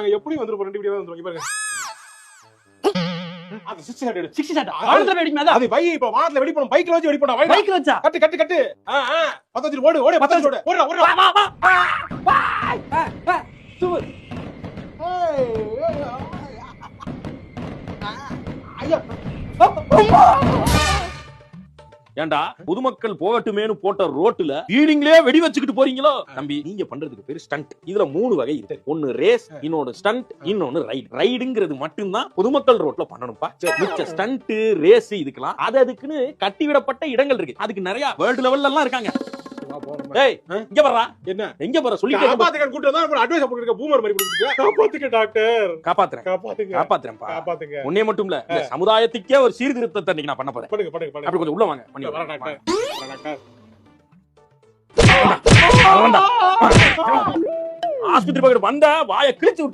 நாங்க எப்படி வந்துருப்போம் 2 வீடியோ வந்துருவோம் பாருங்க. அது 60 ஷாட் எடு. 60 ஷாட் வானத்துல வெடிக்குமே அதான். அது பை இப்ப வானத்துல வெடி போணும். பைக்ல வச்சு வெடி போடா. பைக்ல வச்சா கட்டு. பத்தஞ்சு ஓடு பத்தஞ்சு ஓடு. ஓடுடா. சூப்பர். ஐயா. ஏண்டா பொதுமக்கள் போகட்டுமேனு போட்ட ரோட்டுல ஃபீலிங்லயே வெடி வச்சுக்கிட்டு போறீங்களோ தம்பி. நீங்க பண்றதுக்கு பேரு ஸ்டண்ட். இதுல 3 வகை இருக்கு. ஒன்னு ரேஸ், இன்னொன்னு ஸ்டண்ட், இன்னொன்னு ரைடு. ரைடுங்கிறது மட்டும்தான் பொதுமக்கள் ரோட்ல பண்ணணும்பா. மிச்ச ஸ்டண்ட் ரேஸ் இதுக்கெல்லாம் அதுக்குன்னு கட்டி விடப்பட்ட இடங்கள் இருக்கு. அதுக்கு நிறைய வேர்ல்டு லெவல்ல எல்லாம் இருக்காங்க. ஏய் இங்க வர்றா. என்ன எங்க வர சொல்லிட்டே காப்பாத்துங்க கூட்டி வந்தா அப்புறம் அட்வைஸ் போட்டுருக்க பூமர் மாதிரி போட்டுருக்க. காப்பாத்துங்க டாக்டர். காப்பாத்துறேன்ப்பா. உன்னை மட்டும் இல்ல இந்த சமுதாயத்துக்கே ஒரு சீர்திருத்தத்தை இன்னைக்கு நான் பண்ண போறேன். பண்ணுங்க. அப்படி கொஞ்சம் உள்ள வாங்க. வர டாக்டர். ஆஸ்பத்திரி பக்கத்துல வந்தா வாயை கிழிச்சு விட்டு